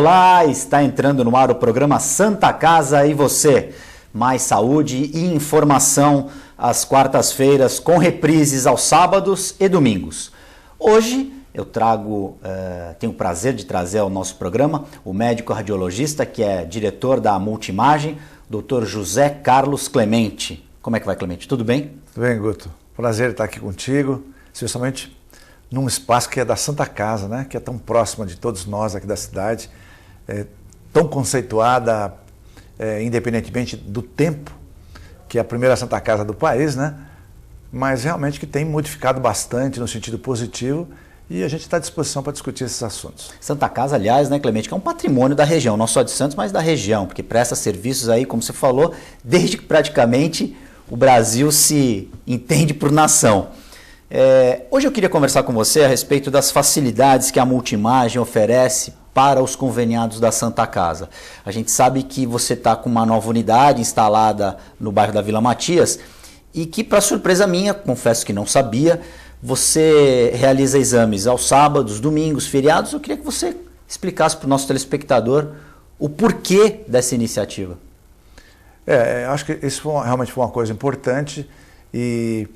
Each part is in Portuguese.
Olá, está entrando no ar o programa Santa Casa e Você. Mais saúde e informação às quartas-feiras, com reprises aos sábados e domingos. Hoje eu tenho o prazer de trazer ao nosso programa o médico radiologista, que é diretor da Multimagem, Dr. José Carlos Clemente. Como é que vai, Clemente? Tudo bem? Tudo bem, Guto. Prazer estar aqui contigo, especialmente num espaço que é da Santa Casa, né? Que é tão próxima de todos nós aqui da cidade, tão conceituada, independentemente do tempo, que é a primeira Santa Casa do país, né? Mas realmente que tem modificado bastante no sentido positivo e a gente está à disposição para discutir esses assuntos. Santa Casa, aliás, né, Clemente, que é um patrimônio da região, não só de Santos, mas da região, porque presta serviços aí, como você falou, desde que praticamente o Brasil se entende por nação. Hoje eu queria conversar com você a respeito das facilidades que a Multimagem oferece para os conveniados da Santa Casa. A gente sabe que você está com uma nova unidade instalada no bairro da Vila Matias e que, para surpresa minha, confesso que não sabia, você realiza exames aos sábados, domingos, feriados. Eu queria que você explicasse para o nosso telespectador o porquê dessa iniciativa. Acho que isso realmente foi uma coisa importante e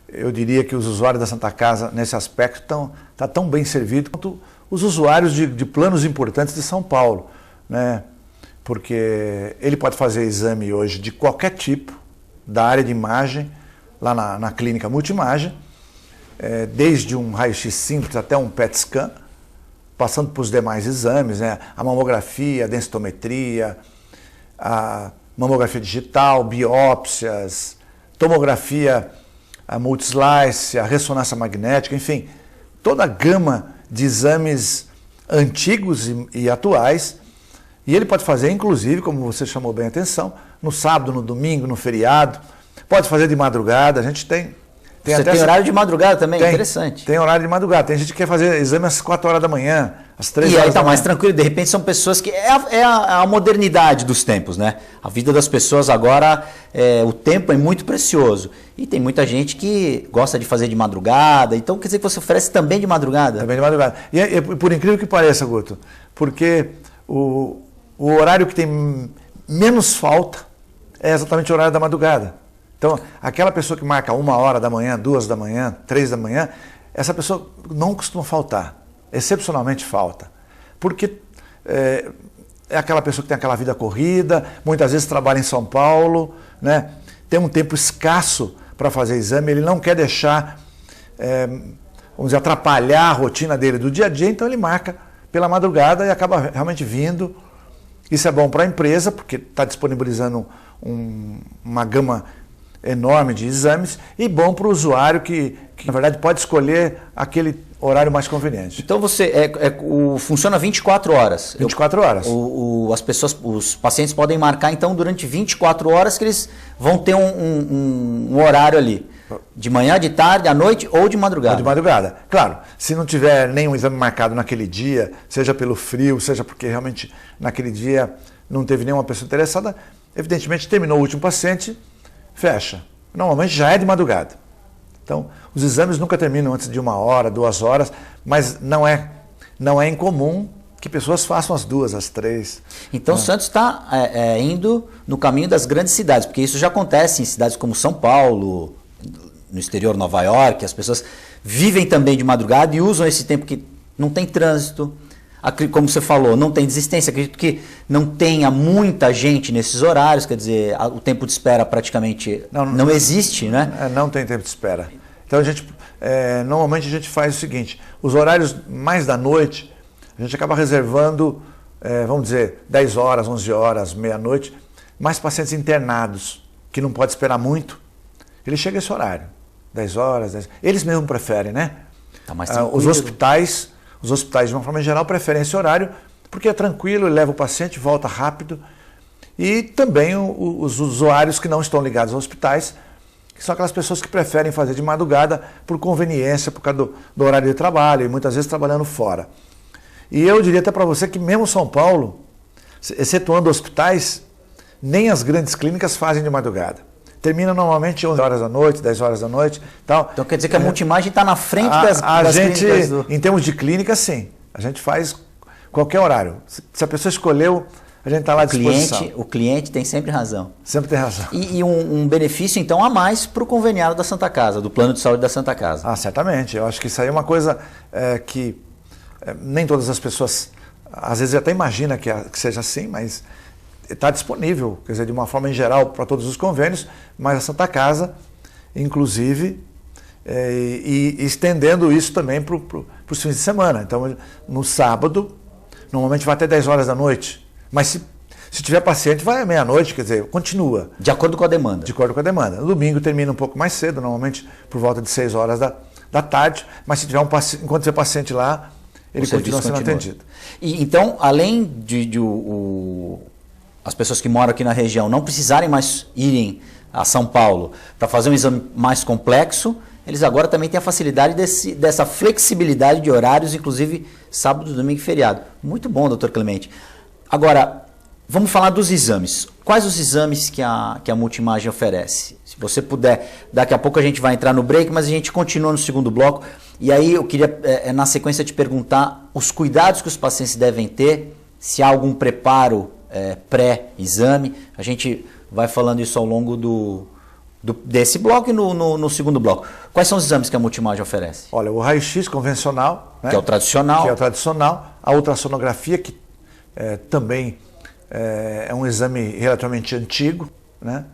eu diria que os usuários da Santa Casa, nesse aspecto, estão tão bem servidos quanto os usuários de planos importantes de São Paulo, né? Porque ele pode fazer exame hoje de qualquer tipo, da área de imagem, lá na clínica Multimagem, desde um raio-x simples até um PET scan, passando por os demais exames, né? A mamografia, a densitometria, a mamografia digital, biópsias, tomografia, a multislice, a ressonância magnética, enfim, toda a gama de exames antigos e atuais. E ele pode fazer, inclusive, como você chamou bem a atenção, no sábado, no domingo, no feriado, pode fazer de madrugada. A gente tem Você tem horário de madrugada também? Interessante. Tem horário de madrugada. Tem gente que quer fazer exame às 4 horas da manhã, às 3 horas da manhã. E aí está mais tranquilo. De repente são pessoas que... É a modernidade dos tempos, né? A vida das pessoas agora, o tempo é muito precioso. E tem muita gente que gosta de fazer de madrugada. Então quer dizer que você oferece também de madrugada? Também de madrugada. E por incrível que pareça, Guto, porque o horário que tem menos falta é exatamente o horário da madrugada. Então, aquela pessoa que marca 1 hora da manhã, 2 da manhã, 3 da manhã, essa pessoa não costuma faltar, excepcionalmente falta. Porque é aquela pessoa que tem aquela vida corrida, muitas vezes trabalha em São Paulo, né? Tem um tempo escasso para fazer exame, ele não quer deixar, vamos dizer, atrapalhar a rotina dele do dia a dia, então ele marca pela madrugada e acaba realmente vindo. Isso é bom para a empresa, porque está disponibilizando uma gama enorme de exames, e bom para o usuário que, na verdade, pode escolher aquele horário mais conveniente. Então você funciona 24 horas. 24 horas. Os pacientes podem marcar, então, durante 24 horas que eles vão ter um horário ali. De manhã, de tarde, à noite ou de madrugada? De madrugada. Claro, se não tiver nenhum exame marcado naquele dia, seja pelo frio, seja porque realmente naquele dia não teve nenhuma pessoa interessada, evidentemente terminou o último paciente, fecha. Normalmente já é de madrugada. Então, os exames nunca terminam antes de 1 hora, 2 horas, mas não é incomum que pessoas façam as 2, as 3. Então, Santos está indo no caminho das grandes cidades, porque isso já acontece em cidades como São Paulo, no exterior, Nova York, as pessoas vivem também de madrugada e usam esse tempo que não tem trânsito. Como você falou, não tem desistência, acredito que não tenha muita gente nesses horários, quer dizer, o tempo de espera praticamente não existe, né? Não tem tempo de espera. Então, normalmente a gente faz o seguinte, os horários mais da noite, a gente acaba reservando, vamos dizer, 10 horas, 11 horas, meia-noite, mais pacientes internados, que não pode esperar muito, ele chega a esse horário, 10 horas, 10. Eles mesmos preferem, né? Tá mais Os hospitais, de uma forma geral, preferem esse horário porque é tranquilo, ele leva o paciente, volta rápido. E também os usuários que não estão ligados aos hospitais, que são aquelas pessoas que preferem fazer de madrugada por conveniência, por causa do horário de trabalho e muitas vezes trabalhando fora. E eu diria até para você que mesmo São Paulo, excetuando hospitais, nem as grandes clínicas fazem de madrugada. Termina normalmente 11 horas da noite, 10 horas da noite. Tal. Então quer dizer que a Multimagem está na frente das gente, clínicas? Em termos de clínica, sim. A gente faz qualquer horário. Se a pessoa escolheu, a gente está lá à disposição. O cliente tem sempre razão. Sempre tem razão. E um benefício, então, a mais para o conveniado da Santa Casa, do plano de saúde da Santa Casa. Ah, certamente. Eu acho que isso aí é uma coisa que nem todas as pessoas, às vezes até imagina que seja assim, mas está disponível, quer dizer, de uma forma em geral para todos os convênios, mas a Santa Casa, inclusive, e estendendo isso também para os fins de semana. Então, no sábado, normalmente vai até 10 horas da noite. Mas se tiver paciente, vai à meia-noite, quer dizer, continua. De acordo com a demanda. De acordo com a demanda. No domingo termina um pouco mais cedo, normalmente por volta de 6 horas da tarde, mas se tiver enquanto tiver paciente lá, ele continua sendo atendido. E, então, além as pessoas que moram aqui na região não precisarem mais irem a São Paulo para fazer um exame mais complexo, eles agora também têm a facilidade dessa flexibilidade de horários, inclusive sábado, domingo e feriado. Muito bom, doutor Clemente. Agora, vamos falar dos exames. Quais os exames que a Multimagem oferece? Se você puder, daqui a pouco a gente vai entrar no break, mas a gente continua no segundo bloco. E aí eu queria, na sequência, te perguntar os cuidados que os pacientes devem ter, se há algum preparo pré-exame. A gente vai falando isso ao longo desse bloco e no segundo bloco. Quais são os exames que a Multimagem oferece? Olha, o raio-x convencional, né? Que é o tradicional. Que é o tradicional. A ultrassonografia, que também é um exame relativamente antigo, né?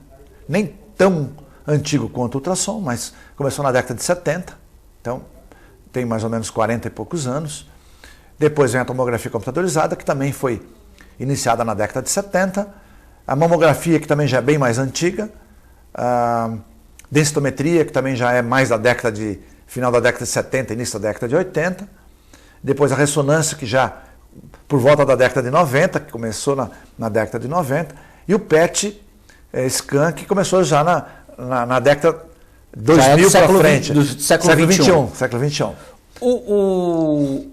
Nem tão antigo quanto o ultrassom, mas começou na década de 70, então tem mais ou menos 40 e poucos anos. Depois vem a tomografia computadorizada, que também foi iniciada na década de 70, a mamografia, que também já é bem mais antiga, a densitometria, que também já é mais final da década de 70, início da década de 80, depois a ressonância, que já por volta da década de 90, que começou na década de 90, e o PET scan, que começou já na década 2000 para frente. Do século XXI. Século XXI.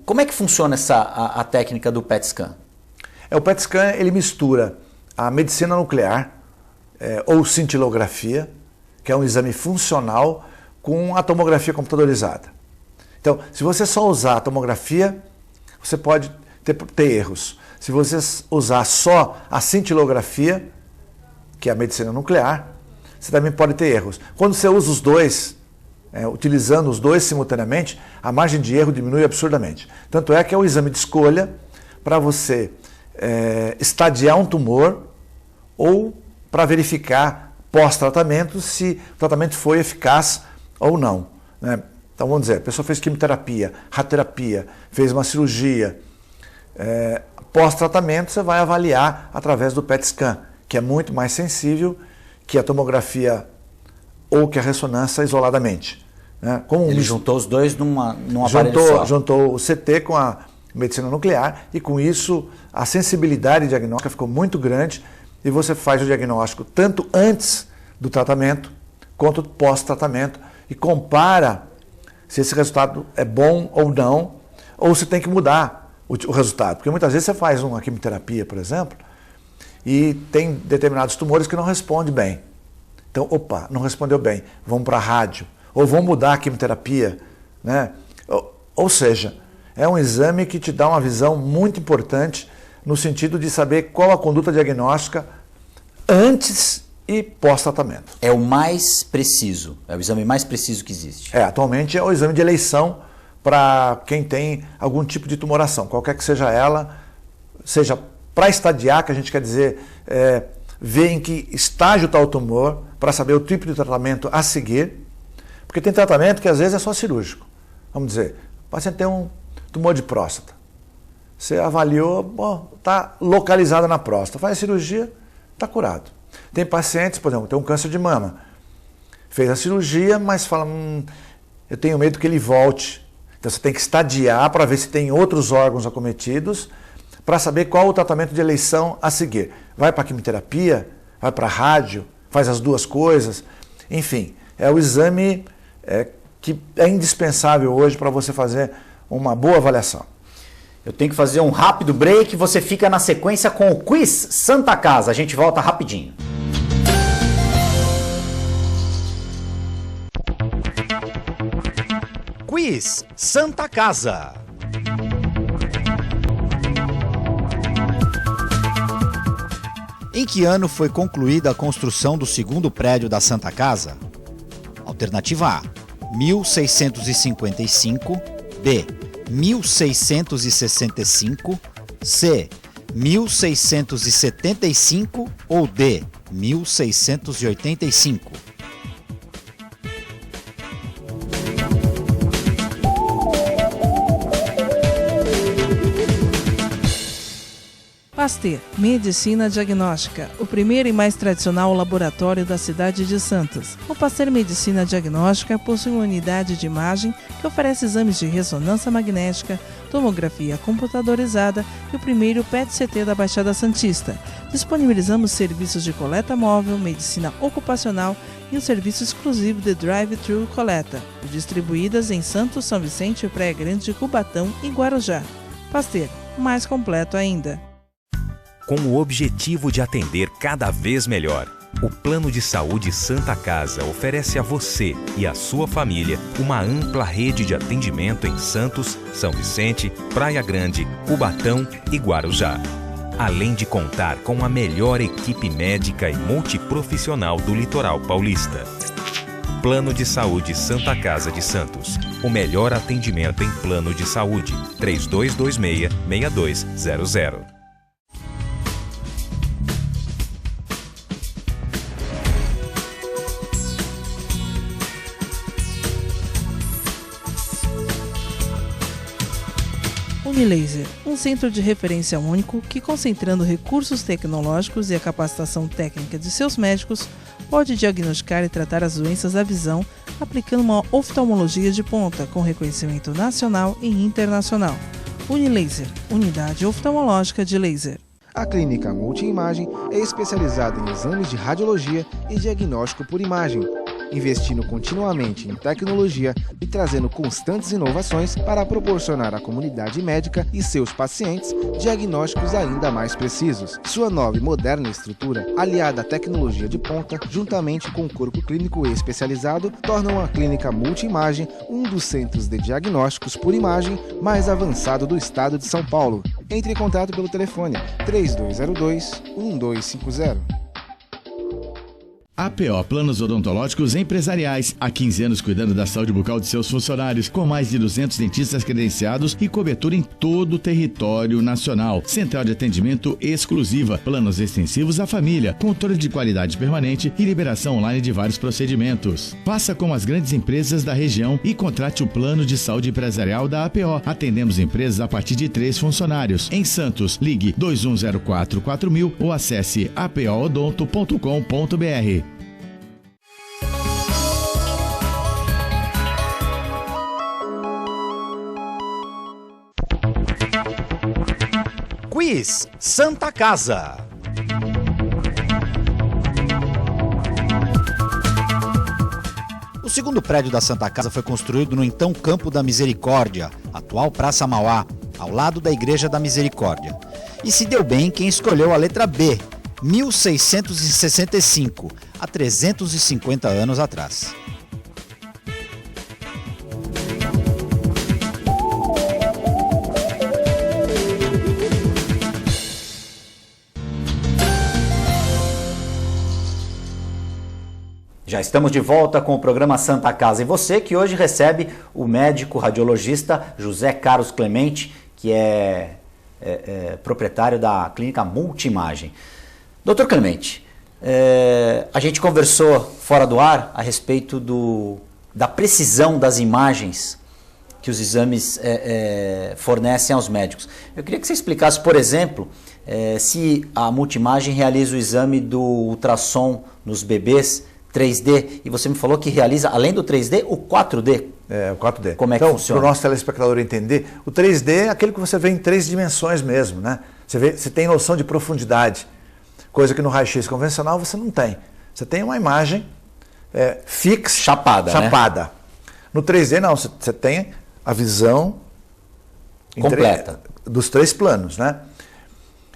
Como é que funciona a técnica do PET scan? O PET scan, ele mistura a medicina nuclear, ou cintilografia, que é um exame funcional, com a tomografia computadorizada. Então, se você só usar a tomografia, você pode ter erros. Se você usar só a cintilografia, que é a medicina nuclear, você também pode ter erros. Quando você usa os dois, utilizando os dois simultaneamente, a margem de erro diminui absurdamente. Tanto é que é o exame de escolha para você estadiar um tumor ou para verificar pós-tratamento se o tratamento foi eficaz ou não, né? Então vamos dizer, a pessoa fez quimioterapia, radioterapia, fez uma cirurgia, pós-tratamento você vai avaliar através do PET scan, que é muito mais sensível que a tomografia ou que a ressonância isoladamente, né? Ele juntou os dois num aparelho só. Juntou o CT com a medicina nuclear e com isso a sensibilidade diagnóstica ficou muito grande e você faz o diagnóstico tanto antes do tratamento quanto pós-tratamento e compara se esse resultado é bom ou não, ou se tem que mudar o resultado. Porque muitas vezes você faz uma quimioterapia, por exemplo, e tem determinados tumores que não respondem bem. Então, não respondeu bem, vamos para a rádio, ou vamos mudar a quimioterapia, né? Ou seja, é um exame que te dá uma visão muito importante no sentido de saber qual a conduta diagnóstica antes e pós-tratamento. É o mais preciso, é o exame mais preciso que existe. Atualmente é o exame de eleição para quem tem algum tipo de tumoração, qualquer que seja ela, seja para estadiar, que a gente quer dizer, ver em que estágio está o tumor, para saber o tipo de tratamento a seguir, porque tem tratamento que às vezes é só cirúrgico. Vamos dizer, o paciente tem um tumor de próstata, você avaliou, está localizado na próstata, faz a cirurgia, está curado. Tem pacientes, por exemplo, tem um câncer de mama, fez a cirurgia, mas fala, eu tenho medo que ele volte. Então você tem que estadiar para ver se tem outros órgãos acometidos, para saber qual o tratamento de eleição a seguir. Vai para a quimioterapia, vai para a rádio, faz as duas coisas. Enfim, é o exame que é indispensável hoje para você fazer uma boa avaliação. Eu tenho que fazer um rápido break, você fica na sequência com o Quiz Santa Casa. A gente volta rapidinho. Quiz Santa Casa. Em que ano foi concluída a construção do segundo prédio da Santa Casa? Alternativa A, 1655, B, 1665, C, 1675 ou D, 1685. Pasteur, Medicina Diagnóstica, o primeiro e mais tradicional laboratório da cidade de Santos. O Pasteur Medicina Diagnóstica possui uma unidade de imagem que oferece exames de ressonância magnética, tomografia computadorizada e o primeiro PET-CT da Baixada Santista. Disponibilizamos serviços de coleta móvel, medicina ocupacional e um serviço exclusivo de drive-thru coleta, distribuídas em Santos, São Vicente, Praia Grande, Cubatão e Guarujá. Pasteur, mais completo ainda. Com o objetivo de atender cada vez melhor, o Plano de Saúde Santa Casa oferece a você e a sua família uma ampla rede de atendimento em Santos, São Vicente, Praia Grande, Cubatão e Guarujá. Além de contar com a melhor equipe médica e multiprofissional do litoral paulista. Plano de Saúde Santa Casa de Santos. O melhor atendimento em plano de saúde. 3226-6200. Unilaser, um centro de referência único que, concentrando recursos tecnológicos e a capacitação técnica de seus médicos, pode diagnosticar e tratar as doenças da visão, aplicando uma oftalmologia de ponta com reconhecimento nacional e internacional. Unilaser, unidade oftalmológica de laser. A Clínica Multiimagem é especializada em exames de radiologia e diagnóstico por imagem, investindo continuamente em tecnologia e trazendo constantes inovações para proporcionar à comunidade médica e seus pacientes diagnósticos ainda mais precisos. Sua nova e moderna estrutura, aliada à tecnologia de ponta, juntamente com o corpo clínico especializado, tornam a Clínica Multiimagem um dos centros de diagnósticos por imagem mais avançado do estado de São Paulo. Entre em contato pelo telefone 3202-1250. APO Planos Odontológicos Empresariais. Há 15 anos cuidando da saúde bucal de seus funcionários, com mais de 200 dentistas credenciados e cobertura em todo o território nacional. Central de atendimento exclusiva, planos extensivos à família, controle de qualidade permanente e liberação online de vários procedimentos. Faça como as grandes empresas da região e contrate o plano de saúde empresarial da APO. Atendemos empresas a partir de 3 funcionários. Em Santos, ligue 2104-4000 ou acesse apoodonto.com.br. Quiz Santa Casa. O segundo prédio da Santa Casa foi construído no então Campo da Misericórdia, atual Praça Mauá, ao lado da Igreja da Misericórdia. E se deu bem quem escolheu a letra B, 1665, há 350 anos atrás. Já estamos de volta com o programa Santa Casa. E você que hoje recebe o médico radiologista José Carlos Clemente, que é proprietário da Clínica Multiimagem. Doutor Clemente, a gente conversou fora do ar a respeito da precisão das imagens que os exames fornecem aos médicos. Eu queria que você explicasse, por exemplo, se a Multiimagem realiza o exame do ultrassom nos bebês 3D, e você me falou que realiza, além do 3D, o 4D. O 4D. Como é que funciona? Para o nosso telespectador entender, o 3D é aquele que você vê em 3 dimensões mesmo, né? Você tem noção de profundidade, coisa que no raio-x convencional você não tem. Você tem uma imagem fixa, chapada. Né? No 3D não, você tem a visão completa dos 3 planos, né?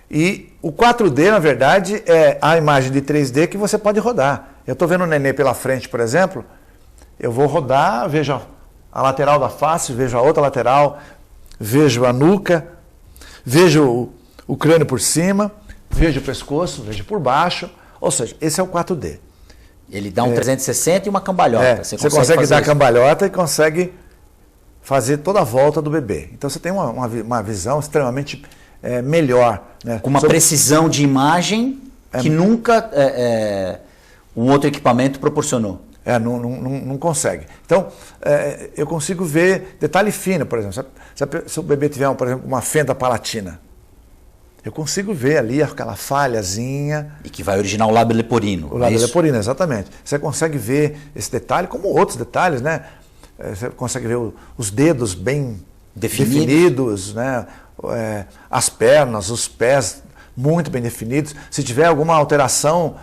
E o 4D, na verdade, é a imagem de 3D que você pode rodar. Eu estou vendo o nenê pela frente, por exemplo, eu vou rodar, vejo a lateral da face, vejo a outra lateral, vejo a nuca, vejo o crânio por cima, vejo o pescoço, vejo por baixo, ou seja, esse é o 4D. Ele dá um 360 e uma cambalhota. Você consegue dar a isso? cambalhota e consegue fazer toda a volta do bebê. Então você tem uma visão extremamente melhor. Né? Com uma precisão de imagem que nunca um outro equipamento proporcionou. Não consegue. Então, eu consigo ver detalhe fino, por exemplo. Se o bebê tiver, por exemplo, uma fenda palatina, eu consigo ver ali aquela falhazinha. E que vai originar o lábio leporino. O lábio leporino, exatamente. Você consegue ver esse detalhe, como outros detalhes, né? Você consegue ver os dedos bem definidos, né? As pernas, os pés muito bem definidos. Se tiver alguma alteração,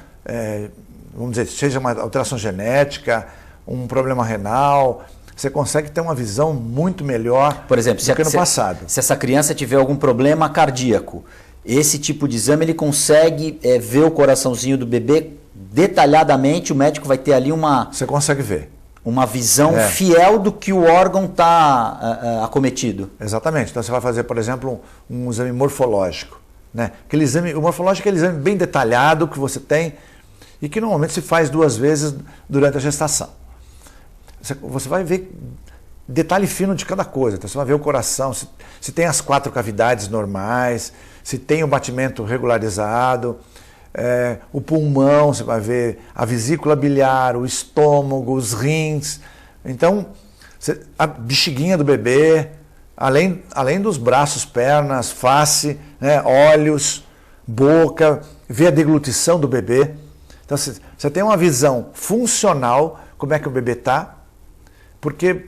vamos dizer, seja uma alteração genética, um problema renal, você consegue ter uma visão muito melhor, por exemplo, do que no passado. Se essa criança tiver algum problema cardíaco, esse tipo de exame ele consegue ver o coraçãozinho do bebê detalhadamente, o médico vai ter ali Você consegue ver. Uma visão fiel do que o órgão está acometido. Exatamente. Então você vai fazer, por exemplo, um exame morfológico. Né? O morfológico é aquele exame bem detalhado que você tem e que normalmente se faz 2 vezes durante a gestação. Você vai ver detalhe fino de cada coisa. Então você vai ver o coração, se tem as 4 cavidades normais, se tem o batimento regularizado, o pulmão, você vai ver a vesícula biliar, o estômago, os rins. Então, a bexiguinha do bebê, além dos braços, pernas, face, né, olhos, boca, ver a deglutição do bebê. Então, você tem uma visão funcional, como é que o bebê está, porque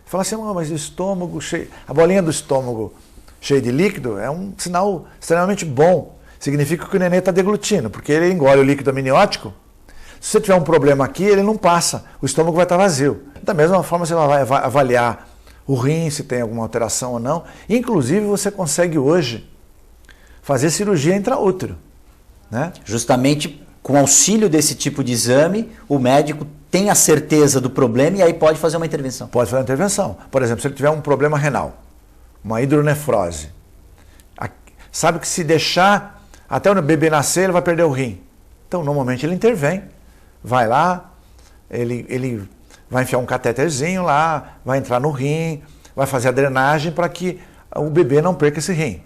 fala assim, mas o estômago cheio, a bolinha do estômago cheia de líquido é um sinal extremamente bom. Significa que o neném está deglutindo, porque ele engole o líquido amniótico. Se você tiver um problema aqui, ele não passa, o estômago vai estar vazio. Da mesma forma, você vai avaliar o rim, se tem alguma alteração ou não. Inclusive, você consegue hoje fazer cirurgia intraútero. Né? Justamente com auxílio desse tipo de exame, o médico tem a certeza do problema e aí pode fazer uma intervenção. Pode fazer uma intervenção. Por exemplo, se ele tiver um problema renal, uma hidronefrose, sabe que se deixar até o bebê nascer, ele vai perder o rim. Então, normalmente, ele intervém, vai lá, ele vai enfiar um catéterzinho lá, vai entrar no rim, vai fazer a drenagem para que o bebê não perca esse rim.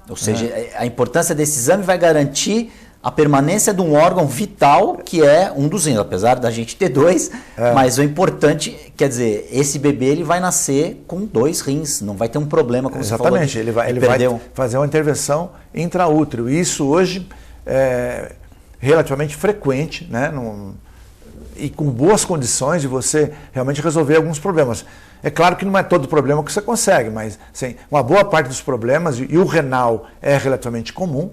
Ou seja, a importância desse exame vai garantir a permanência de um órgão vital, que é um dos rins, apesar da gente ter 2, mas o importante, quer dizer, esse bebê ele vai nascer com 2 rins, não vai ter um problema, como exatamente, você falou. Ele vai fazer uma intervenção intraútero. Isso hoje é relativamente frequente, né? E com boas condições de você realmente resolver alguns problemas. É claro que não é todo problema que você consegue, mas sim, uma boa parte dos problemas, e o renal é relativamente comum,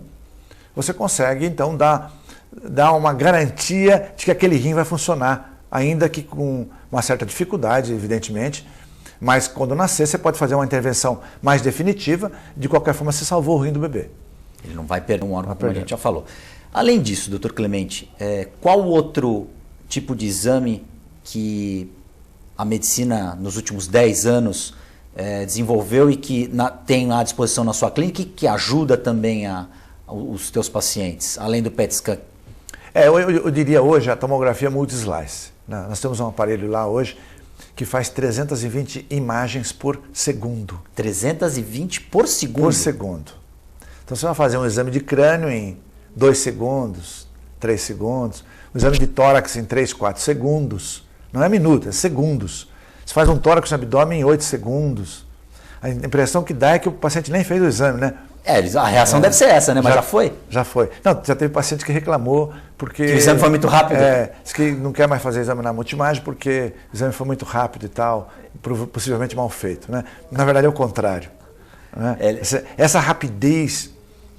você consegue, então, dar uma garantia de que aquele rim vai funcionar, ainda que com uma certa dificuldade, evidentemente, mas quando nascer você pode fazer uma intervenção mais definitiva, de qualquer forma você salvou o rim do bebê. Ele não vai perder um órgão, como a gente já falou. Além disso, doutor Clemente, qual outro tipo de exame que a medicina nos últimos 10 anos desenvolveu e que tem à disposição na sua clínica e que ajuda também os teus pacientes, além do PET scan? Eu diria hoje a tomografia multislice. Nós temos um aparelho lá hoje que faz 320 imagens por segundo. 320 por segundo? Por segundo. Então você vai fazer um exame de crânio em 2 segundos, 3 segundos, um exame de tórax em 3, 4 segundos. Não é minuto, é segundos. Você faz um tórax no abdômen em 8 segundos. A impressão que dá é que o paciente nem fez o exame, né? A reação deve ser essa, né? Mas já foi? Já foi. Não, já teve paciente que reclamou porque... Que o exame foi muito rápido? Disse que não quer mais fazer exame na multimagem porque o exame foi muito rápido e tal, possivelmente mal feito, né? Na verdade é o contrário. Né? Essa rapidez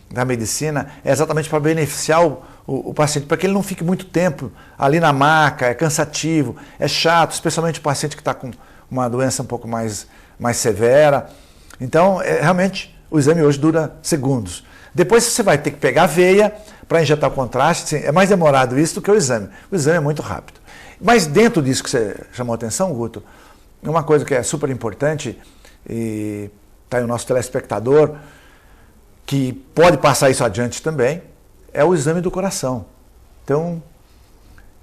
da medicina é exatamente para beneficiar o paciente, para que ele não fique muito tempo ali na maca, é cansativo, é chato, especialmente o paciente que está com uma doença um pouco mais severa. Então, realmente... O exame hoje dura segundos. Depois você vai ter que pegar a veia para injetar o contraste. É mais demorado isso do que o exame. O exame é muito rápido. Mas dentro disso que você chamou a atenção, Guto, uma coisa que é super importante, e está aí o nosso telespectador, que pode passar isso adiante também, é o exame do coração. Então,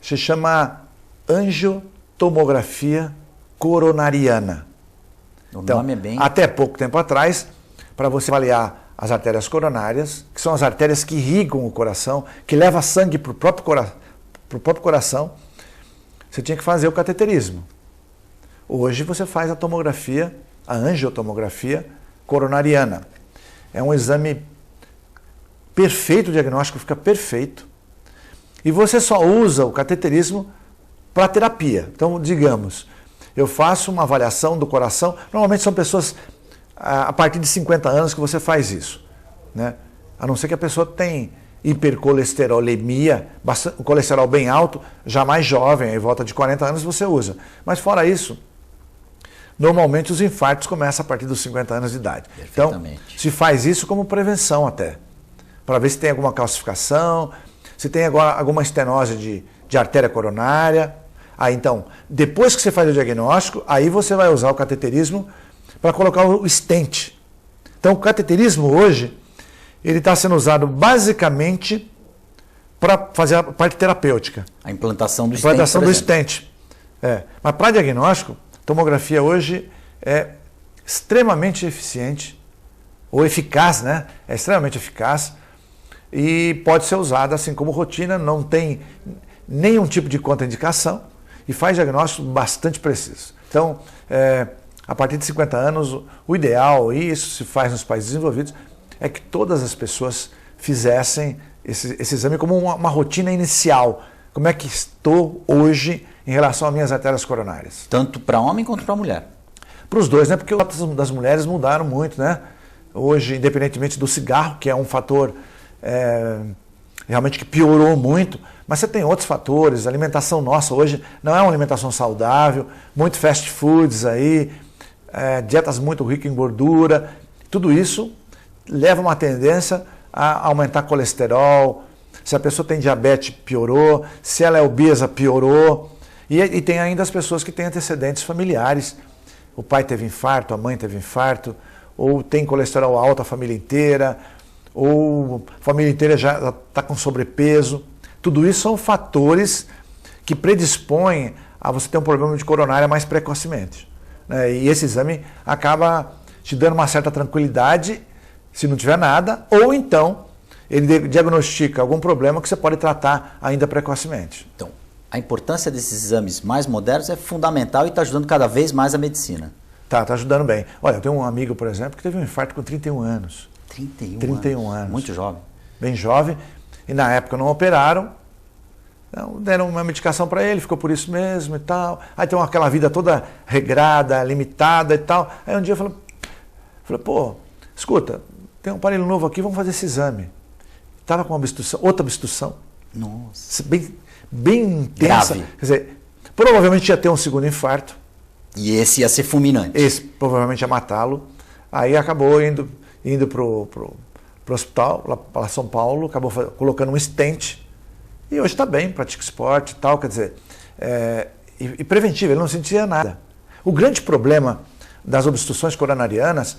se chama angiotomografia coronariana. O Então, nome é bem... até pouco tempo atrás, para você avaliar as artérias coronárias, que são as artérias que irrigam o coração, que levam sangue para o próprio coração, você tinha que fazer o cateterismo. Hoje você faz a tomografia, a angiotomografia coronariana. É um exame perfeito, o diagnóstico fica perfeito. E você só usa o cateterismo para terapia. Então, digamos, eu faço uma avaliação do coração, normalmente são pessoas a partir de 50 anos que você faz isso, né? A não ser que a pessoa tenha hipercolesterolemia, o colesterol bem alto, já mais jovem, em volta de 40 anos você usa. Mas fora isso, normalmente os infartos começam a partir dos 50 anos de idade. Então, se faz isso como prevenção até, para ver se tem alguma calcificação, se tem agora alguma estenose de artéria coronária. Aí então, depois que você faz o diagnóstico, aí você vai usar o cateterismo para colocar o stent. Então, o cateterismo hoje, ele está sendo usado basicamente para fazer a parte terapêutica. A implantação do stent. A implantação do stent. Mas para diagnóstico, tomografia hoje é extremamente eficiente, ou eficaz, né? É extremamente eficaz e pode ser usada assim como rotina, não tem nenhum tipo de contraindicação e faz diagnóstico bastante preciso. Então, a partir de 50 anos, o ideal, e isso se faz nos países desenvolvidos, é que todas as pessoas fizessem esse exame como uma rotina inicial. Como é que estou hoje em relação às minhas artérias coronárias? Tanto para homem quanto para mulher? Para os dois, né? Porque os das mulheres mudaram muito, né? Hoje, independentemente do cigarro, que é um fator realmente que piorou muito, mas você tem outros fatores. A alimentação nossa hoje não é uma alimentação saudável, muito fast foods aí, dietas muito ricas em gordura, tudo isso leva uma tendência a aumentar colesterol. Se a pessoa tem diabetes, piorou. Se ela é obesa, piorou. E tem ainda as pessoas que têm antecedentes familiares. O pai teve infarto, a mãe teve infarto, ou tem colesterol alto a família inteira, ou a família inteira já está com sobrepeso. Tudo isso são fatores que predispõem a você ter um problema de coronária mais precocemente, né? E esse exame acaba te dando uma certa tranquilidade, se não tiver nada, ou então ele diagnostica algum problema que você pode tratar ainda precocemente. Então, a importância desses exames mais modernos é fundamental e está ajudando cada vez mais a medicina. Tá ajudando bem. Olha, eu tenho um amigo, por exemplo, que teve um infarto com 31 anos. 31 anos. Muito jovem. Bem jovem. E na época não operaram. Então, deram uma medicação para ele, ficou por isso mesmo e tal. Aí tem aquela vida toda regrada, limitada e tal. Aí um dia eu falei, pô, escuta, tem um aparelho novo aqui, vamos fazer esse exame. Estava com uma obstrução, outra obstrução. Nossa. Bem intensa. Grave. Quer dizer, provavelmente ia ter um segundo infarto. E esse ia ser fulminante. Esse provavelmente ia matá-lo. Aí acabou indo pro hospital, lá para São Paulo, acabou colocando um stent. E hoje está bem, pratica esporte e tal, quer dizer, e preventivo, ele não sentia nada. O grande problema das obstruções coronarianas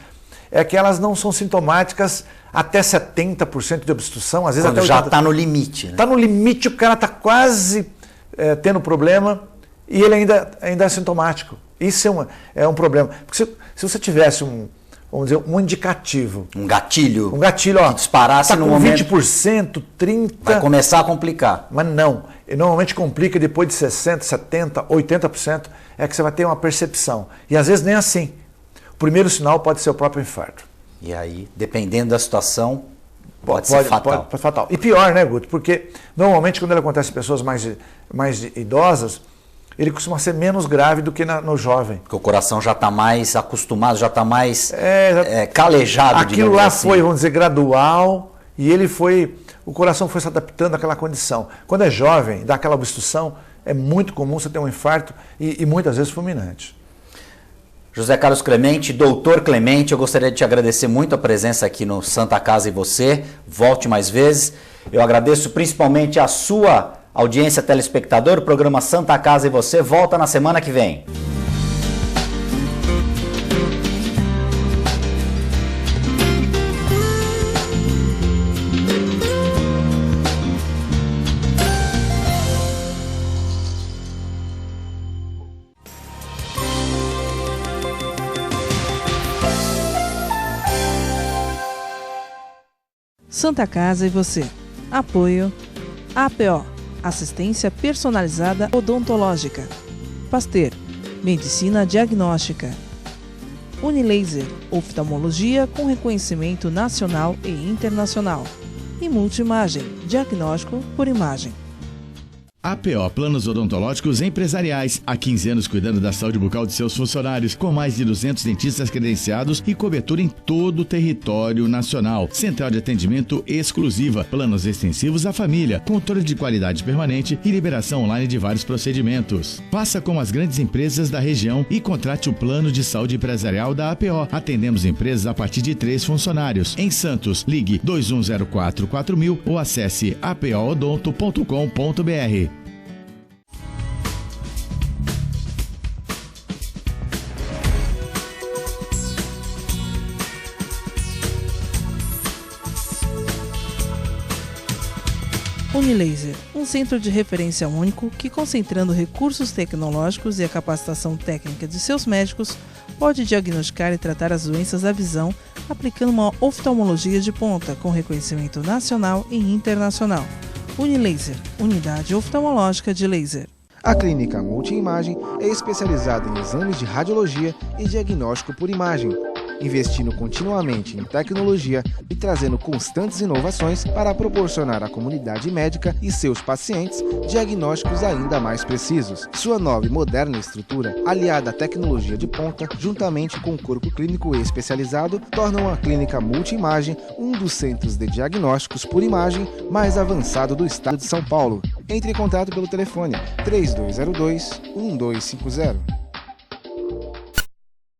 é que elas não são sintomáticas até 70% de obstrução, às vezes quando até já está no limite. Está no limite, o cara está quase tendo problema e ele ainda é sintomático. Isso é um problema. Porque se você tivesse vamos dizer, um indicativo. Um gatilho. Um gatilho, ó. Que disparasse no momento. 20%, 30%. Vai começar a complicar. Mas não. Ele normalmente complica depois de 60%, 70%, 80%. É que você vai ter uma percepção. E às vezes nem assim. O primeiro sinal pode ser o próprio infarto. E aí, dependendo da situação, pode ser fatal. Pode fatal. E pior, né, Guto? Porque normalmente quando ele acontece em pessoas mais idosas, ele costuma ser menos grave do que no jovem. Porque o coração já está mais acostumado, já está mais calejado. Aquilo lá assim. Foi, vamos dizer, gradual, e o coração foi se adaptando àquela condição. Quando é jovem, dá aquela obstrução, é muito comum você ter um infarto e muitas vezes fulminante. José Carlos Clemente, doutor Clemente, eu gostaria de te agradecer muito a presença aqui no Santa Casa e você. Volte mais vezes. Eu agradeço principalmente a sua audiência telespectador. O programa Santa Casa e você volta na semana que vem. Santa Casa e você. Apoio APO, assistência personalizada odontológica. Pasteur, medicina diagnóstica. Unilaser, oftalmologia com reconhecimento nacional e internacional. E Multimagem, diagnóstico por imagem. APO Planos Odontológicos Empresariais. Há 15 anos cuidando da saúde bucal de seus funcionários, com mais de 200 dentistas credenciados e cobertura em todo o território nacional. Central de atendimento exclusiva, planos extensivos à família, controle de qualidade permanente e liberação online de vários procedimentos. Faça como as grandes empresas da região e contrate o plano de saúde empresarial da APO. Atendemos empresas a partir de 3 funcionários. Em Santos, ligue 2104-4000 ou acesse apoodonto.com.br. Unilaser, um centro de referência único que, concentrando recursos tecnológicos e a capacitação técnica de seus médicos, pode diagnosticar e tratar as doenças da visão, aplicando uma oftalmologia de ponta com reconhecimento nacional e internacional. Unilaser, unidade oftalmológica de laser. A Clínica Multimagem é especializada em exames de radiologia e diagnóstico por imagem, investindo continuamente em tecnologia e trazendo constantes inovações para proporcionar à comunidade médica e seus pacientes diagnósticos ainda mais precisos. Sua nova e moderna estrutura, aliada à tecnologia de ponta, juntamente com o corpo clínico especializado, tornam a Clínica Multimagem um dos centros de diagnósticos por imagem mais avançado do estado de São Paulo. Entre em contato pelo telefone 3202-1250.